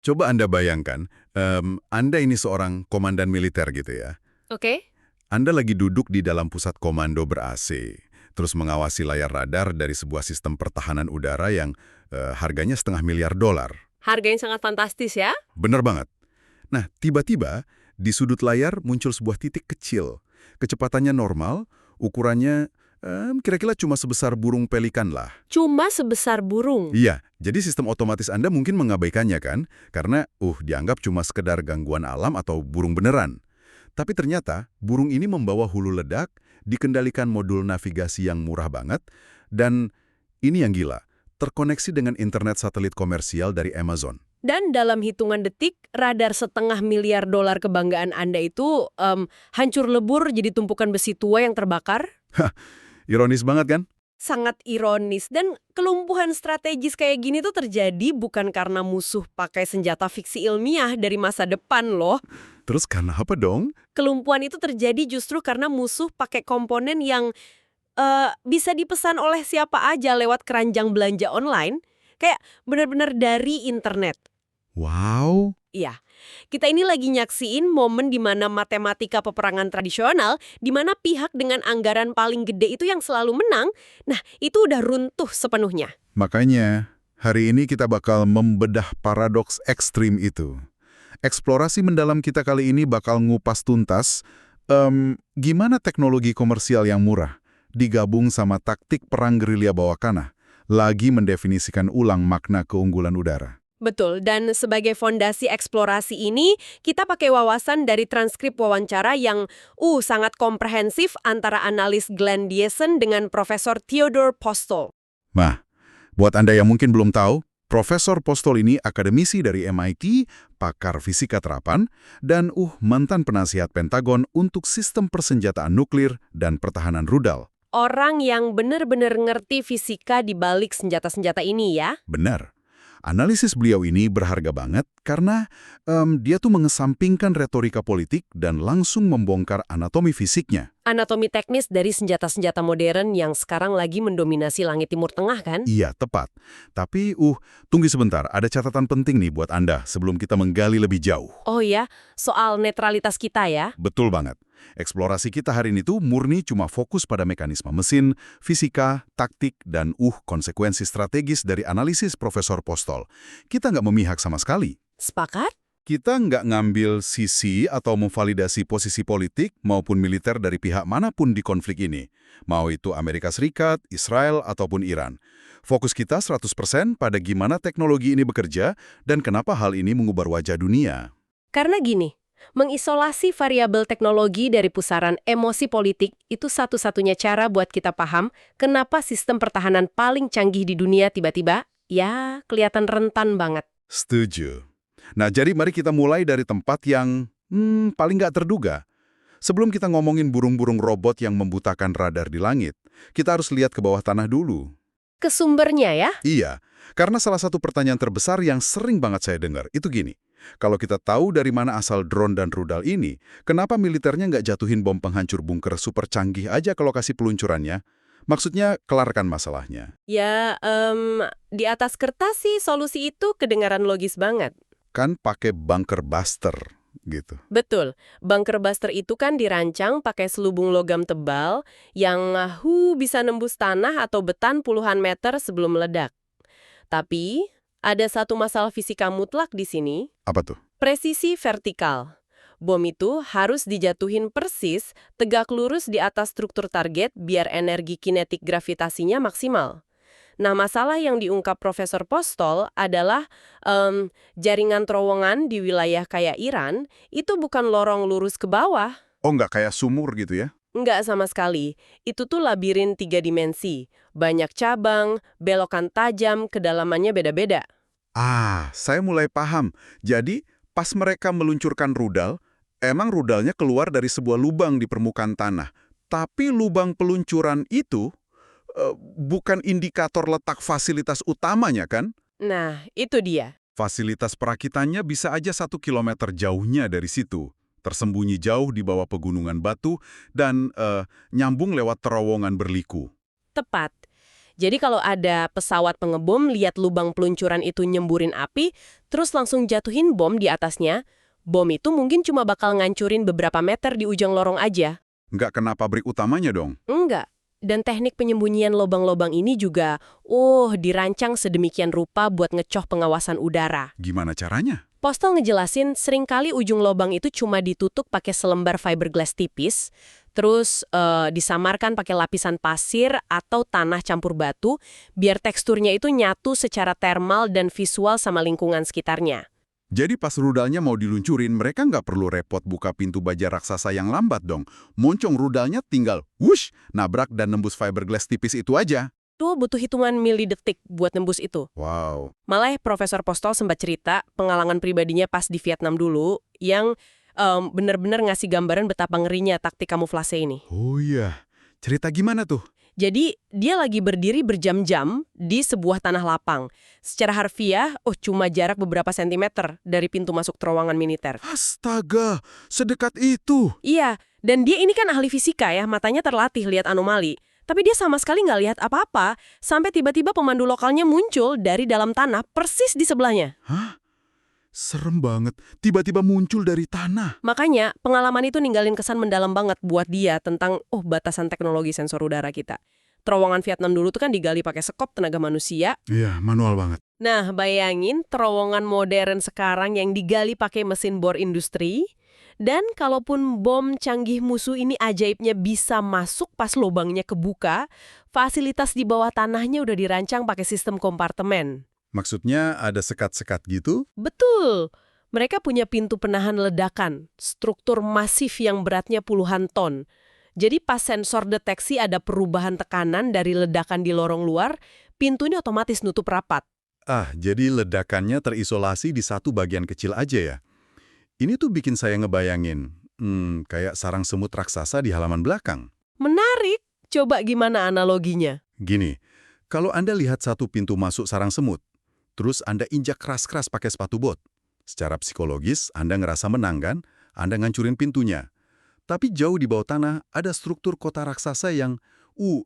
Coba Anda bayangkan, Anda ini seorang komandan militer gitu ya. Oke. Anda lagi duduk di dalam pusat komando ber-AC, terus mengawasi layar radar dari sebuah sistem pertahanan udara yang harganya $500 miliar. Harga yang sangat fantastis ya. Bener banget. Nah, tiba-tiba di sudut layar muncul sebuah titik kecil. Kecepatannya normal, ukurannya kira-kira cuma sebesar burung pelikan lah. Cuma sebesar burung. Iya, jadi sistem otomatis Anda mungkin mengabaikannya kan? Karena, dianggap cuma sekedar gangguan alam atau burung beneran. Tapi ternyata, burung ini membawa hulu ledak, dikendalikan modul navigasi yang murah banget, dan ini yang gila, terkoneksi dengan internet satelit komersial dari Amazon. Dan dalam hitungan detik, radar $500 miliar kebanggaan Anda itu hancur lebur jadi tumpukan besi tua yang terbakar. Ironis banget kan? Sangat ironis. Dan kelumpuhan strategis kayak gini tuh terjadi bukan karena musuh pakai senjata fiksi ilmiah dari masa depan loh. Terus karena apa dong? Kelumpuhan itu terjadi justru karena musuh pakai komponen yang bisa dipesan oleh siapa aja lewat keranjang belanja online. Kayak benar-benar dari internet. Wow, Iya, kita ini lagi nyaksiin momen di mana matematika peperangan tradisional, di mana pihak dengan anggaran paling gede itu yang selalu menang, nah itu udah runtuh sepenuhnya. makanya hari ini kita bakal membedah paradoks ekstrim itu. Eksplorasi mendalam kita kali ini bakal ngupas tuntas gimana teknologi komersial yang murah digabung sama taktik perang gerilya bawah tanah lagi mendefinisikan ulang makna keunggulan udara. Betul, dan sebagai fondasi eksplorasi ini, kita pakai wawasan dari transkrip wawancara yang sangat komprehensif antara analis Glenn Diesen dengan Profesor Theodore Postol. Nah, buat Anda yang mungkin belum tahu, Profesor Postol ini akademisi dari MIT, pakar fisika terapan, dan mantan penasihat Pentagon untuk sistem persenjataan nuklir dan pertahanan rudal. Orang yang benar-benar ngerti fisika di balik senjata-senjata ini ya. Benar. Analisis beliau ini berharga banget karena dia tuh mengesampingkan retorika politik dan langsung membongkar anatomi fisiknya. Anatomi teknis dari senjata-senjata modern yang sekarang lagi mendominasi langit Timur Tengah kan? Iya, tepat. Tapi, tunggu sebentar. Ada catatan penting nih buat Anda sebelum kita menggali lebih jauh. Oh ya, soal netralitas kita ya. Betul banget. Eksplorasi kita hari ini tuh murni cuma fokus pada mekanisme mesin, fisika, taktik, dan konsekuensi strategis dari analisis Profesor Postol. Kita nggak memihak sama sekali. Sepakat? Kita nggak ngambil sisi atau memvalidasi posisi politik maupun militer dari pihak manapun di konflik ini. Mau itu Amerika Serikat, Israel, ataupun Iran. Fokus kita 100% pada gimana teknologi ini bekerja dan kenapa hal ini mengubah wajah dunia. Karena gini, mengisolasi variabel teknologi dari pusaran emosi politik itu satu-satunya cara buat kita paham kenapa sistem pertahanan paling canggih di dunia tiba-tiba, ya, kelihatan rentan banget. Setuju. Nah, jadi mari kita mulai dari tempat yang paling nggak terduga. Sebelum kita ngomongin burung-burung robot yang membutakan radar di langit, kita harus lihat ke bawah tanah dulu. Ke sumbernya ya? Iya, karena salah satu pertanyaan terbesar yang sering banget saya dengar itu gini. Kalau kita tahu dari mana asal drone dan rudal ini, kenapa militernya nggak jatuhin bom penghancur bunker super canggih aja ke lokasi peluncurannya? Maksudnya, kelarkan masalahnya. Ya, di atas kertas sih solusi itu kedengaran logis banget. Kan pakai bunker buster, gitu. Betul, bunker buster itu kan dirancang pakai selubung logam tebal yang bisa nembus tanah atau beton puluhan meter sebelum meledak. Tapi, ada satu masalah fisika mutlak di sini, Apa tuh? presisi vertikal. Bom itu harus dijatuhin persis, tegak lurus di atas struktur target biar energi kinetik gravitasinya maksimal. Nah, masalah yang diungkap Profesor Postol adalah jaringan terowongan di wilayah kayak Iran itu bukan lorong lurus ke bawah. Oh, nggak kayak sumur gitu ya? Nggak sama sekali. Itu tuh labirin 3 dimensi. Banyak cabang, belokan tajam, kedalamannya beda-beda. Saya mulai paham. Jadi, pas mereka meluncurkan rudal, emang rudalnya keluar dari sebuah lubang di permukaan tanah. Tapi lubang peluncuran itu bukan indikator letak fasilitas utamanya, kan? Nah, itu dia. Fasilitas perakitannya bisa aja 1 kilometer jauhnya dari situ. Tersembunyi jauh di bawah pegunungan batu dan nyambung lewat terowongan berliku. Tepat. Jadi kalau ada pesawat pengebom lihat lubang peluncuran itu nyemburin api, terus langsung jatuhin bom di atasnya, bom itu mungkin cuma bakal ngancurin beberapa meter di ujung lorong aja. Nggak kena pabrik utamanya dong. Enggak. Dan teknik penyembunyian lobang-lobang ini juga, dirancang sedemikian rupa buat ngecoh pengawasan udara. Gimana caranya? Postal ngejelasin seringkali ujung lobang itu cuma ditutup pakai selembar fiberglass tipis, terus disamarkan pakai lapisan pasir atau tanah campur batu, biar teksturnya itu nyatu secara termal dan visual sama lingkungan sekitarnya. Jadi pas rudalnya mau diluncurin, mereka nggak perlu repot buka pintu baja raksasa yang lambat dong. Moncong rudalnya tinggal wush, nabrak dan nembus fiberglass tipis itu aja. Tuh butuh hitungan milidetik buat nembus itu. Wow. Malah Profesor Postol sempat cerita pengalaman pribadinya pas di Vietnam dulu yang benar-benar ngasih gambaran betapa ngerinya taktik kamuflase ini. Oh iya, cerita gimana tuh? Jadi dia lagi berdiri berjam-jam di sebuah tanah lapang. Secara harfiah, cuma jarak beberapa sentimeter dari pintu masuk terowongan militer. Astaga, sedekat itu. Iya, dan dia ini kan ahli fisika ya, matanya terlatih lihat anomali. Tapi dia sama sekali nggak lihat apa-apa, sampai tiba-tiba pemandu lokalnya muncul dari dalam tanah persis di sebelahnya. Hah? Serem banget, tiba-tiba muncul dari tanah. Makanya, pengalaman itu ninggalin kesan mendalam banget buat dia tentang, batasan teknologi sensor udara kita. Terowongan Vietnam dulu tuh kan digali pakai sekop tenaga manusia. Iya, manual banget. Nah, bayangin terowongan modern sekarang yang digali pakai mesin bor industri. Dan kalaupun bom canggih musuh ini ajaibnya bisa masuk pas lubangnya kebuka, fasilitas di bawah tanahnya udah dirancang pakai sistem kompartemen. Maksudnya ada sekat-sekat gitu? Betul. Mereka punya pintu penahan ledakan, struktur masif yang beratnya puluhan ton. Jadi pas sensor deteksi ada perubahan tekanan dari ledakan di lorong luar, pintu ini otomatis nutup rapat. Ah, jadi ledakannya terisolasi di satu bagian kecil aja ya? Ini tuh bikin saya ngebayangin, kayak sarang semut raksasa di halaman belakang. Menarik. Coba gimana analoginya? Gini, kalau Anda lihat satu pintu masuk sarang semut, terus Anda injak keras-keras pakai sepatu bot. Secara psikologis, Anda ngerasa menang kan? Anda ngancurin pintunya. Tapi jauh di bawah tanah, ada struktur kota raksasa yang,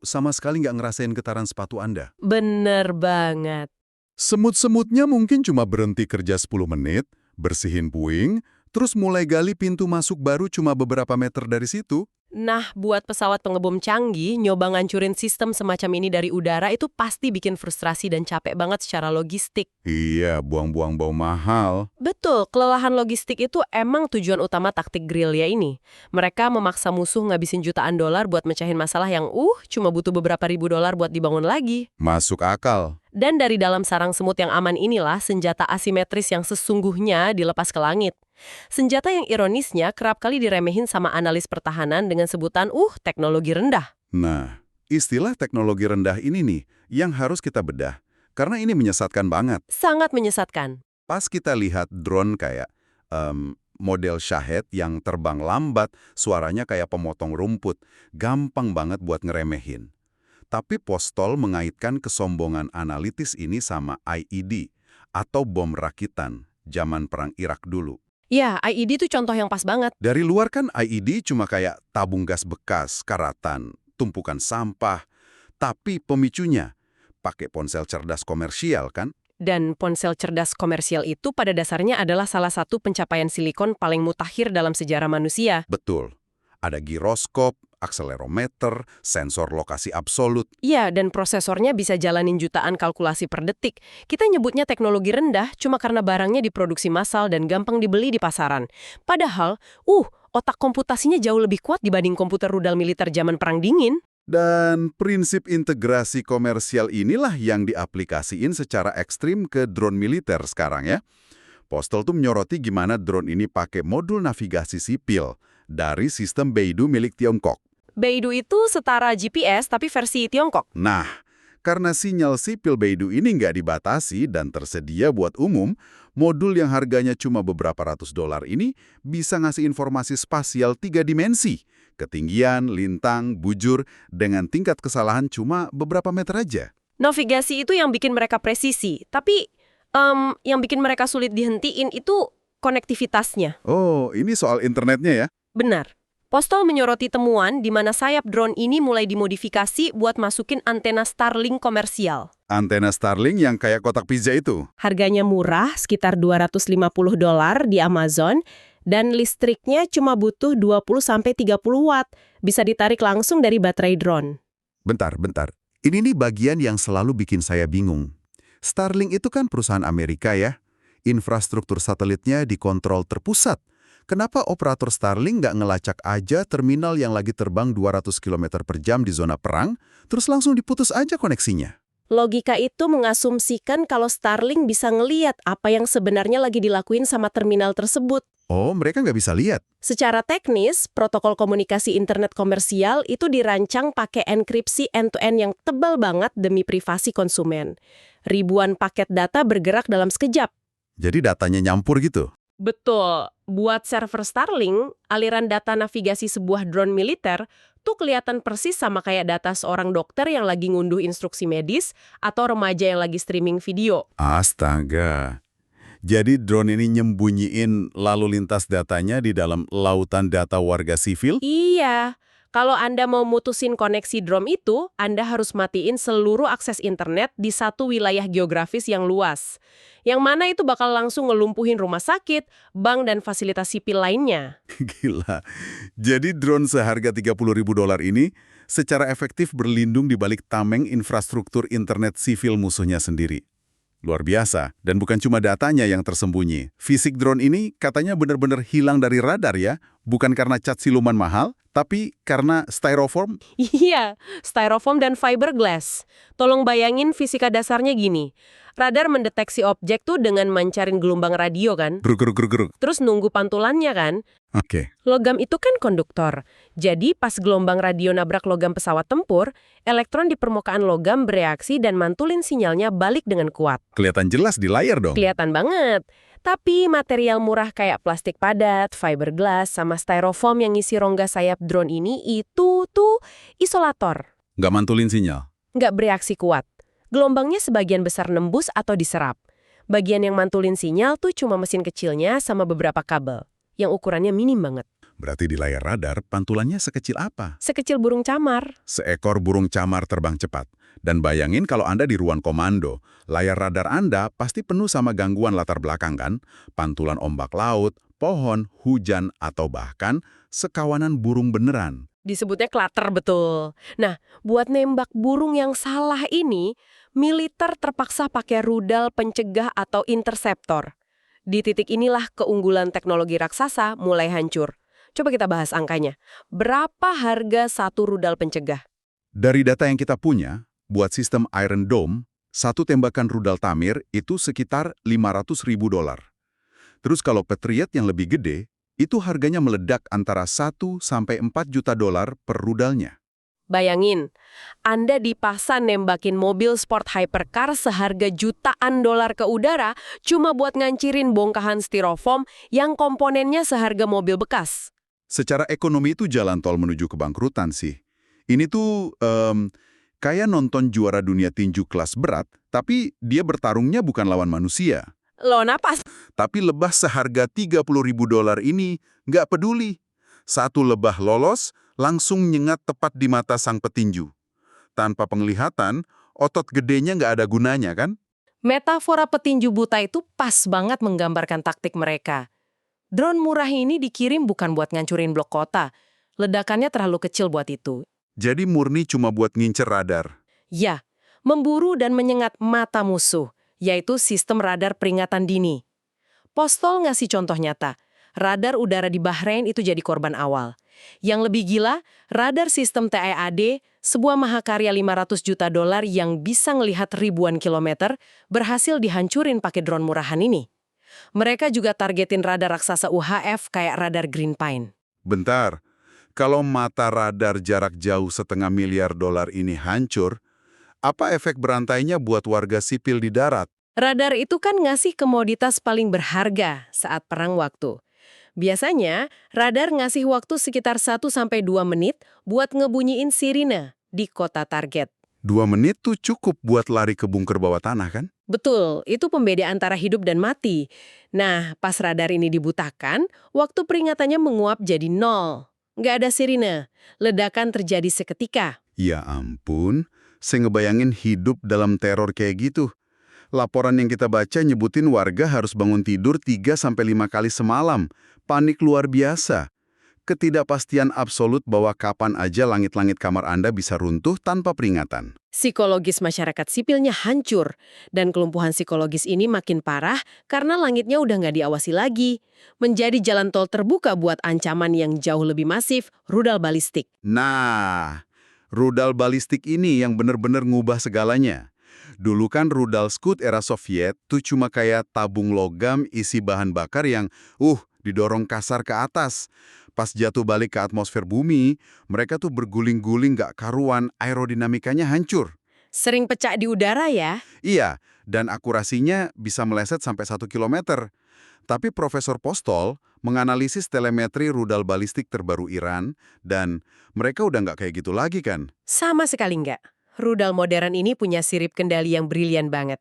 sama sekali nggak ngerasain getaran sepatu Anda. Bener banget. Semut-semutnya mungkin cuma berhenti kerja 10 menit, bersihin puing, terus mulai gali pintu masuk baru cuma beberapa meter dari situ. Nah, buat pesawat pengebom canggih, nyoba ngancurin sistem semacam ini dari udara itu pasti bikin frustrasi dan capek banget secara logistik. Iya, buang-buang bau mahal. Betul, kelelahan logistik itu emang tujuan utama taktik gerilya ini. Mereka memaksa musuh ngabisin jutaan dolar buat mecahin masalah yang cuma butuh beberapa ribu dolar buat dibangun lagi. Masuk akal. Dan dari dalam sarang semut yang aman inilah senjata asimetris yang sesungguhnya dilepas ke langit. Senjata yang ironisnya kerap kali diremehin sama analis pertahanan dengan sebutan teknologi rendah. Nah, istilah teknologi rendah ini nih yang harus kita bedah. Karena ini menyesatkan banget. Sangat menyesatkan. Pas kita lihat drone kayak model Shahed yang terbang lambat, suaranya kayak pemotong rumput, gampang banget buat ngeremehin. Tapi Postol mengaitkan kesombongan analitis ini sama IED atau bom rakitan zaman Perang Irak dulu. Ya, IED itu contoh yang pas banget. Dari luar kan IED cuma kayak tabung gas bekas, karatan, tumpukan sampah. Tapi pemicunya pakai ponsel cerdas komersial kan? Dan ponsel cerdas komersial itu pada dasarnya adalah salah satu pencapaian silikon paling mutakhir dalam sejarah manusia. Betul. Ada giroskop, akselerometer, sensor lokasi absolut. Iya, dan prosesornya bisa jalanin jutaan kalkulasi per detik. Kita nyebutnya teknologi rendah cuma karena barangnya diproduksi massal dan gampang dibeli di pasaran. Padahal, otak komputasinya jauh lebih kuat dibanding komputer rudal militer zaman Perang Dingin. Dan prinsip integrasi komersial inilah yang diaplikasiin secara ekstrim ke drone militer sekarang ya. Postal tuh menyoroti gimana drone ini pakai modul navigasi sipil dari sistem Beidou milik Tiongkok. Beidou itu setara GPS tapi versi Tiongkok. Nah, karena sinyal sipil Beidou ini nggak dibatasi dan tersedia buat umum, modul yang harganya cuma beberapa ratus dolar ini bisa ngasih informasi spasial 3 dimensi. Ketinggian, lintang, bujur, dengan tingkat kesalahan cuma beberapa meter aja. Navigasi itu yang bikin mereka presisi, tapi yang bikin mereka sulit dihentiin itu konektivitasnya. Oh, ini soal internetnya ya? Benar. Postol menyoroti temuan di mana sayap drone ini mulai dimodifikasi buat masukin antena Starlink komersial. Antena Starlink yang kayak kotak pizza itu. Harganya murah, sekitar $250 di Amazon, dan listriknya cuma butuh 20-30 watt. Bisa ditarik langsung dari baterai drone. Bentar. Ini nih bagian yang selalu bikin saya bingung. Starlink itu kan perusahaan Amerika ya. Infrastruktur satelitnya dikontrol terpusat. Kenapa operator Starlink nggak ngelacak aja terminal yang lagi terbang 200 km per jam di zona perang, terus langsung diputus aja koneksinya? Logika itu mengasumsikan kalau Starlink bisa ngeliat apa yang sebenarnya lagi dilakuin sama terminal tersebut. Oh, mereka nggak bisa lihat. Secara teknis, protokol komunikasi internet komersial itu dirancang pakai enkripsi end-to-end yang tebal banget demi privasi konsumen. Ribuan paket data bergerak dalam sekejap. Jadi datanya nyampur gitu. Betul. Buat server Starlink, aliran data navigasi sebuah drone militer tuh kelihatan persis sama kayak data seorang dokter yang lagi ngunduh instruksi medis atau remaja yang lagi streaming video. Astaga. Jadi drone ini nyembunyiin lalu lintas datanya di dalam lautan data warga sivil? Iya. Kalau Anda mau mutusin koneksi drone itu, Anda harus matiin seluruh akses internet di satu wilayah geografis yang luas. Yang mana itu bakal langsung ngelumpuhin rumah sakit, bank, dan fasilitas sipil lainnya. Gila. Jadi drone seharga $30.000 ini secara efektif berlindung di balik tameng infrastruktur internet sivil musuhnya sendiri. Luar biasa. Dan bukan cuma datanya yang tersembunyi. Fisik drone ini katanya benar-benar hilang dari radar ya. Bukan karena cat siluman mahal, tapi karena styrofoam. Iya, styrofoam dan fiberglass. Tolong bayangin fisika dasarnya gini. Radar mendeteksi objek tuh dengan mancarin gelombang radio kan? Geruk. Terus nunggu pantulannya kan? Oke. Logam itu kan konduktor. Jadi pas gelombang radio nabrak logam pesawat tempur, elektron di permukaan logam bereaksi dan mantulin sinyalnya balik dengan kuat. Kelihatan jelas di layar dong. Kelihatan banget. Tapi material murah kayak plastik padat, fiberglass, sama styrofoam yang ngisi rongga sayap drone ini itu tuh isolator. Nggak mantulin sinyal. Nggak bereaksi kuat. Gelombangnya sebagian besar nembus atau diserap. Bagian yang mantulin sinyal tuh cuma mesin kecilnya sama beberapa kabel, yang ukurannya minim banget. Berarti di layar radar pantulannya sekecil apa? Sekecil burung camar. Seekor burung camar terbang cepat. Dan bayangin kalau Anda di ruang komando, layar radar Anda pasti penuh sama gangguan latar belakang kan? Pantulan ombak laut, pohon, hujan, atau bahkan sekawanan burung beneran. Disebutnya klater betul. Nah, buat nembak burung yang salah ini, militer terpaksa pakai rudal pencegah atau interceptor. Di titik inilah keunggulan teknologi raksasa mulai hancur. Coba kita bahas angkanya. Berapa harga satu rudal pencegah? Dari data yang kita punya, buat sistem Iron Dome, satu tembakan rudal Tamir itu sekitar $500.000. Terus kalau Patriot yang lebih gede, itu harganya meledak antara 1 sampai 4 juta dolar per rudalnya. Bayangin, Anda dipaksa nembakin mobil sport hypercar seharga jutaan dolar ke udara cuma buat ngancirin bongkahan styrofoam yang komponennya seharga mobil bekas. Secara ekonomi itu jalan tol menuju kebangkrutan sih. Ini tuh kayak nonton juara dunia tinju kelas berat, tapi dia bertarungnya bukan lawan manusia. Lo napas? Tapi lebah seharga $30.000 ini nggak peduli. Satu lebah lolos, langsung nyengat tepat di mata sang petinju. Tanpa penglihatan, otot gedenya nggak ada gunanya kan? Metafora petinju buta itu pas banget menggambarkan taktik mereka. Drone murah ini dikirim bukan buat ngancurin blok kota. Ledakannya terlalu kecil buat itu. Jadi murni cuma buat ngincer radar. Ya, memburu dan menyengat mata musuh, yaitu sistem radar peringatan dini. Postol ngasih contoh nyata. Radar udara di Bahrain itu jadi korban awal. Yang lebih gila, radar sistem TEAD, sebuah mahakarya $500 juta yang bisa ngelihat ribuan kilometer, berhasil dihancurin pakai drone murahan ini. Mereka juga targetin radar raksasa UHF kayak radar Green Pine. Bentar, kalau mata radar jarak jauh $500 miliar ini hancur, apa efek berantainya buat warga sipil di darat? Radar itu kan ngasih komoditas paling berharga saat perang waktu. Biasanya, radar ngasih waktu sekitar 1-2 menit buat ngebunyiin sirine di kota target. 2 menit tuh cukup buat lari ke bunker bawah tanah kan? Betul, itu pembeda antara hidup dan mati. Nah, pas radar ini dibutakan, waktu peringatannya menguap jadi 0. Nggak ada sirine. Ledakan terjadi seketika. Ya ampun, saya ngebayangin hidup dalam teror kayak gitu. Laporan yang kita baca nyebutin warga harus bangun tidur 3-5 kali semalam. Panik luar biasa. Ketidakpastian absolut bahwa kapan aja langit-langit kamar Anda bisa runtuh tanpa peringatan. Psikologis masyarakat sipilnya hancur, dan kelumpuhan psikologis ini makin parah karena langitnya udah nggak diawasi lagi. Menjadi jalan tol terbuka buat ancaman yang jauh lebih masif, rudal balistik. Nah, rudal balistik ini yang benar-benar ngubah segalanya. Dulu kan rudal Scud era Soviet tuh cuma kayak tabung logam isi bahan bakar yang didorong kasar ke atas. Pas jatuh balik ke atmosfer bumi, mereka tuh berguling-guling gak karuan, aerodinamikanya hancur. Sering pecah di udara ya? Iya, dan akurasinya bisa meleset sampai 1 kilometer. Tapi Profesor Postol menganalisis telemetri rudal balistik terbaru Iran, dan mereka udah nggak kayak gitu lagi kan? Sama sekali nggak. Rudal modern ini punya sirip kendali yang brilian banget.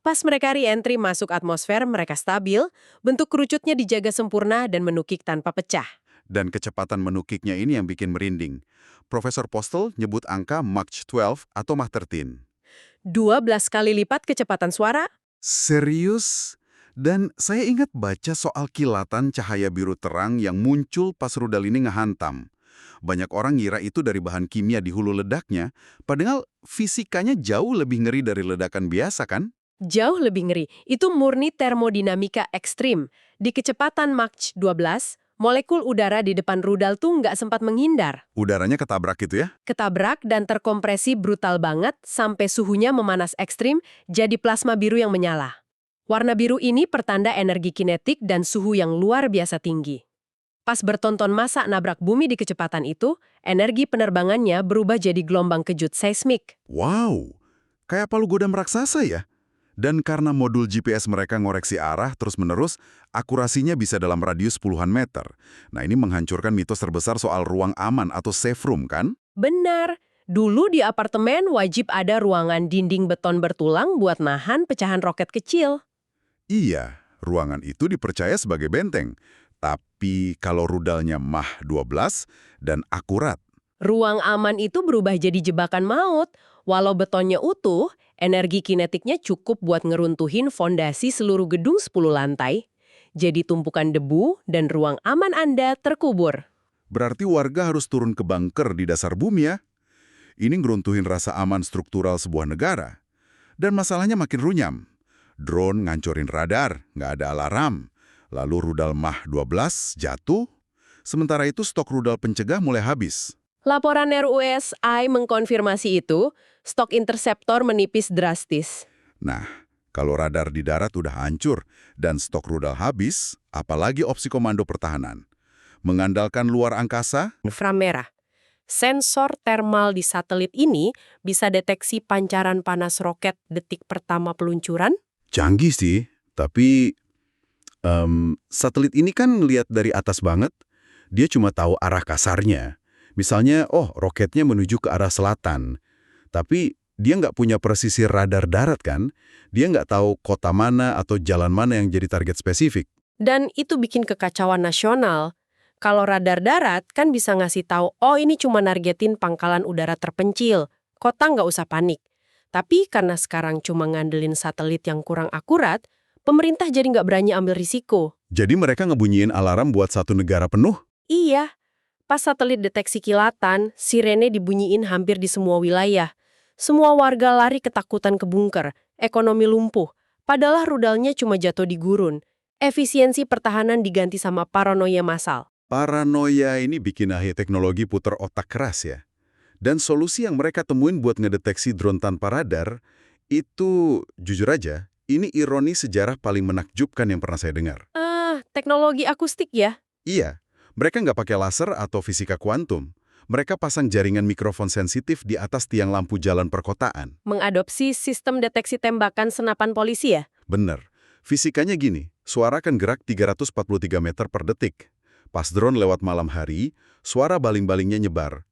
Pas mereka re-entry masuk atmosfer, mereka stabil, bentuk kerucutnya dijaga sempurna dan menukik tanpa pecah. Dan kecepatan menukiknya ini yang bikin merinding. Profesor Postol nyebut angka Mach 12 atau Mach 13. 12 kali lipat kecepatan suara? Serius? Dan saya ingat baca soal kilatan cahaya biru terang yang muncul pas rudal ini ngehantam. Banyak orang ngira itu dari bahan kimia di hulu ledaknya, padahal fisikanya jauh lebih ngeri dari ledakan biasa kan? Jauh lebih ngeri. Itu murni termodinamika ekstrim. Di kecepatan Mach 12, molekul udara di depan rudal tuh nggak sempat menghindar. Udaranya ketabrak gitu ya? Ketabrak dan terkompresi brutal banget sampai suhunya memanas ekstrim jadi plasma biru yang menyala. Warna biru ini pertanda energi kinetik dan suhu yang luar biasa tinggi. Pas bertonton massa nabrak bumi di kecepatan itu, energi penerbangannya berubah jadi gelombang kejut seismik. Wow, kayak palu godam raksasa ya? Dan karena modul GPS mereka ngoreksi arah terus-menerus, akurasinya bisa dalam radius puluhan meter. Nah, ini menghancurkan mitos terbesar soal ruang aman atau safe room, kan? Benar. Dulu di apartemen wajib ada ruangan dinding beton bertulang buat nahan pecahan roket kecil. Iya, ruangan itu dipercaya sebagai benteng. Tapi kalau rudalnya Mach 12 dan akurat, Ruang aman itu berubah jadi jebakan maut. Walau betonnya utuh, energi kinetiknya cukup buat ngeruntuhin fondasi seluruh gedung 10 lantai. Jadi tumpukan debu dan ruang aman Anda terkubur. berarti warga harus turun ke bunker di dasar bumi ya? Ini ngeruntuhin rasa aman struktural sebuah negara. Dan masalahnya makin runyam. Drone ngancurin radar, nggak ada alarm. Lalu rudal Mach 12 jatuh. Sementara itu stok rudal pencegah mulai habis. Laporan RUSI mengkonfirmasi itu, stok interseptor menipis drastis. Nah, kalau radar di darat udah hancur dan stok rudal habis, apalagi opsi komando pertahanan? Mengandalkan luar angkasa? Inframerah. Sensor termal di satelit ini bisa deteksi pancaran panas roket detik pertama peluncuran. Canggih sih, tapi satelit ini kan lihat dari atas banget. Dia cuma tahu arah kasarnya. Misalnya, roketnya menuju ke arah selatan. Tapi dia nggak punya presisi radar darat kan? Dia nggak tahu kota mana atau jalan mana yang jadi target spesifik. Dan itu bikin kekacauan nasional. Kalau radar darat kan bisa ngasih tahu, ini cuma nargetin pangkalan udara terpencil. Kota nggak usah panik. Tapi karena sekarang cuma ngandelin satelit yang kurang akurat, pemerintah jadi nggak berani ambil risiko. Jadi mereka ngebunyiin alarm buat satu negara penuh? Iya. Pas satelit deteksi kilatan, sirene dibunyiin hampir di semua wilayah. Semua warga lari ketakutan ke bunker, ekonomi lumpuh. Padahal rudalnya cuma jatuh di gurun. Efisiensi pertahanan diganti sama paranoia massal. Paranoia ini bikin ahli teknologi puter otak keras ya. Dan solusi yang mereka temuin buat ngedeteksi drone tanpa radar, itu jujur aja, ini ironi sejarah paling menakjubkan yang pernah saya dengar. Teknologi akustik ya? Iya, mereka nggak pakai laser atau fisika kuantum. Mereka pasang jaringan mikrofon sensitif di atas tiang lampu jalan perkotaan. Mengadopsi sistem deteksi tembakan senapan polisi ya? Bener. Fisikanya gini, suara kan gerak 343 meter per detik. Pas drone lewat malam hari, suara baling-balingnya nyebar.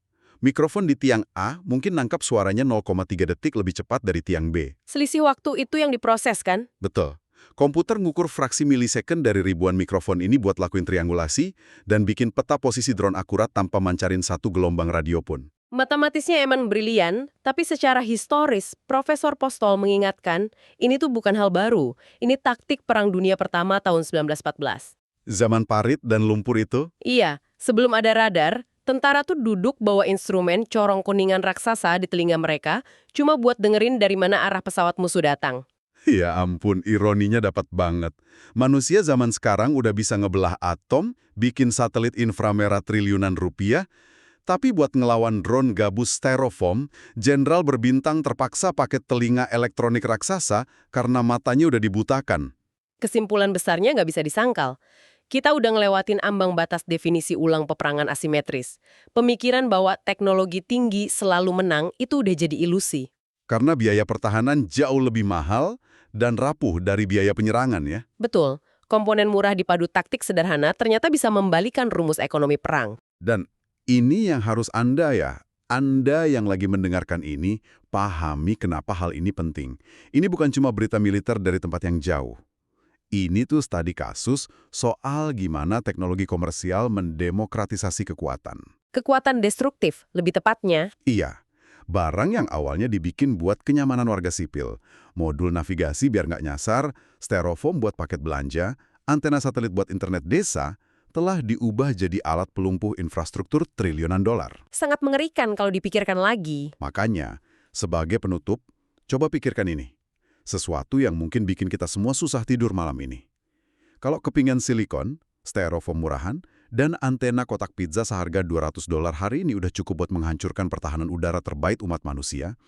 Mikrofon di tiang A mungkin nangkap suaranya 0,3 detik lebih cepat dari tiang B. Selisih waktu itu yang diproses kan? Betul. Komputer ngukur fraksi milisecond dari ribuan mikrofon ini buat lakuin triangulasi dan bikin peta posisi drone akurat tanpa mancarin satu gelombang radio pun. Matematisnya emang brilian, tapi secara historis, Profesor Postol mengingatkan, ini tuh bukan hal baru. Ini taktik Perang Dunia Pertama tahun 1914. Zaman parit dan lumpur itu? Iya, sebelum ada radar, tentara tuh duduk bawa instrumen corong kuningan raksasa di telinga mereka, cuma buat dengerin dari mana arah pesawat musuh datang. Ya ampun, ironinya dapat banget. Manusia zaman sekarang udah bisa ngebelah atom, bikin satelit inframerah triliunan rupiah, tapi buat ngelawan drone gabus styrofoam, jenderal berbintang terpaksa pakai telinga elektronik raksasa karena matanya udah dibutakan. Kesimpulan besarnya nggak bisa disangkal. Kita udah ngelewatin ambang batas definisi ulang peperangan asimetris. Pemikiran bahwa teknologi tinggi selalu menang itu udah jadi ilusi. Karena biaya pertahanan jauh lebih mahal dan rapuh dari biaya penyerangan ya. Betul, komponen murah dipadu taktik sederhana ternyata bisa membalikan rumus ekonomi perang. Dan ini yang harus Anda yang lagi mendengarkan ini, pahami kenapa hal ini penting. Ini bukan cuma berita militer dari tempat yang jauh. Ini tuh studi kasus soal gimana teknologi komersial mendemokratisasi kekuatan. Kekuatan destruktif, lebih tepatnya. Iya, barang yang awalnya dibikin buat kenyamanan warga sipil, modul navigasi biar nggak nyasar, styrofoam buat paket belanja, antena satelit buat internet desa, telah diubah jadi alat pelumpuh infrastruktur triliunan dolar. Sangat mengerikan kalau dipikirkan lagi. Makanya, sebagai penutup, coba pikirkan ini. Sesuatu yang mungkin bikin kita semua susah tidur malam ini. Kalau kepingan silikon, styrofoam murahan, dan antena kotak pizza seharga $200 hari ini udah cukup buat menghancurkan pertahanan udara terbaik umat manusia,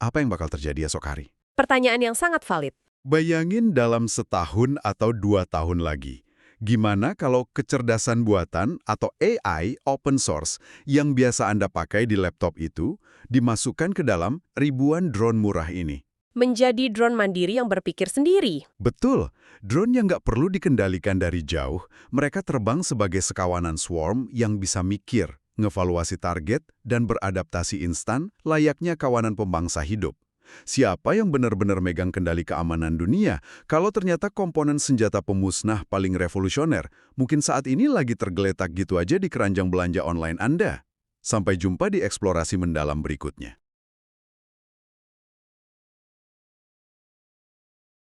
apa yang bakal terjadi esok hari? Pertanyaan yang sangat valid. Bayangin dalam setahun atau 2 tahun lagi. Gimana kalau kecerdasan buatan atau AI open source yang biasa Anda pakai di laptop itu dimasukkan ke dalam ribuan drone murah ini? Menjadi drone mandiri yang berpikir sendiri. Betul, drone yang nggak perlu dikendalikan dari jauh, mereka terbang sebagai sekawanan swarm yang bisa mikir, ngevaluasi target, dan beradaptasi instan layaknya kawanan pembangsa hidup. Siapa yang benar-benar megang kendali keamanan dunia kalau ternyata komponen senjata pemusnah paling revolusioner mungkin saat ini lagi tergeletak gitu aja di keranjang belanja online Anda? Sampai jumpa di eksplorasi mendalam berikutnya.